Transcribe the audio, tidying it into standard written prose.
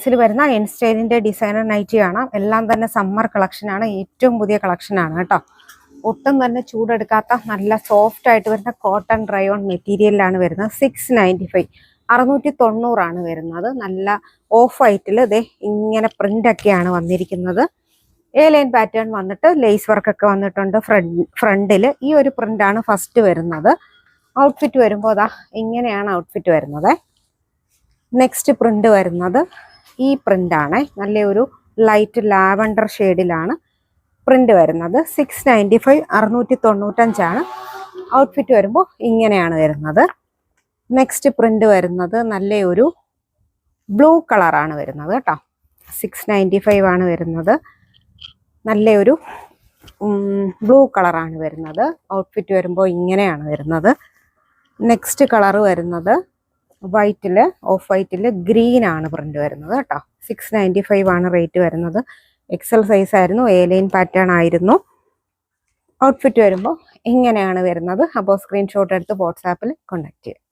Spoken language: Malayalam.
ജെൻസിൽ വരുന്ന എൻ സ്റ്റൈലിന്റെ ഡിസൈനർ നൈറ്റി കാണാം. എല്ലാം തന്നെ സമ്മർ കളക്ഷൻ ആണ്, ഏറ്റവും പുതിയ കളക്ഷൻ ആണ് കേട്ടോ. ഒട്ടും തന്നെ ചൂടെടുക്കാത്ത നല്ല സോഫ്റ്റ് ആയിട്ട് വരുന്ന കോട്ടൺ റയോൺ മെറ്റീരിയലിലാണ് വരുന്നത്. 695 690 വരുന്നത്. നല്ല ഓഫ് വൈറ്റിൽ ഇതേ ഇങ്ങനെ പ്രിന്റ് ഒക്കെയാണ് വന്നിരിക്കുന്നത്. എ ലൈൻ പാറ്റേൺ വന്നിട്ട് ലേസ് വർക്ക് ഒക്കെ വന്നിട്ടുണ്ട്. ഫ്രണ്ടിൽ ഈ ഒരു പ്രിന്റ് ആണ് ഫസ്റ്റ് വരുന്നത്. ഔട്ട്ഫിറ്റ് വരുമ്പോൾ അതാ ഇങ്ങനെയാണ് ഔട്ട്ഫിറ്റ് വരുന്നത്. നെക്സ്റ്റ് പ്രിന്റ് വരുന്നത് ഈ പ്രിന്റ് ആണ്. നല്ലൊരു ലൈറ്റ് ലാവൻഡർ ഷെയ്ഡിലാണ് പ്രിന്റ് വരുന്നത്. 695 695 ഔട്ട്ഫിറ്റ് വരുമ്പോൾ ഇങ്ങനെയാണ് വരുന്നത്. നെക്സ്റ്റ് പ്രിന്റ് വരുന്നത് നല്ലൊരു ബ്ലൂ കളറാണ് വരുന്നത് കേട്ടോ. 695 വരുന്നത്. നല്ലൊരു ബ്ലൂ കളറാണ് വരുന്നത്. ഔട്ട്ഫിറ്റ് വരുമ്പോൾ ഇങ്ങനെയാണ് വരുന്നത്. നെക്സ്റ്റ് കളർ വരുന്നത് വൈറ്റിൽ, ഓഫ് വൈറ്റിൽ ഗ്രീൻ ആണ് പ്രിന്റ് വരുന്നത് കേട്ടോ. 695 റേറ്റ് വരുന്നത്. എക്സൽ സൈസ് ആയിരുന്നു, എ ലൈൻ പാറ്റേൺ ആയിരുന്നു. ഔട്ട്ഫിറ്റ് വരുമ്പോൾ ഇങ്ങനെയാണ് വരുന്നത്. അപ്പോൾ സ്ക്രീൻഷോട്ട് എടുത്ത് വാട്സാപ്പിൽ കോൺടാക്ട് ചെയ്യുക.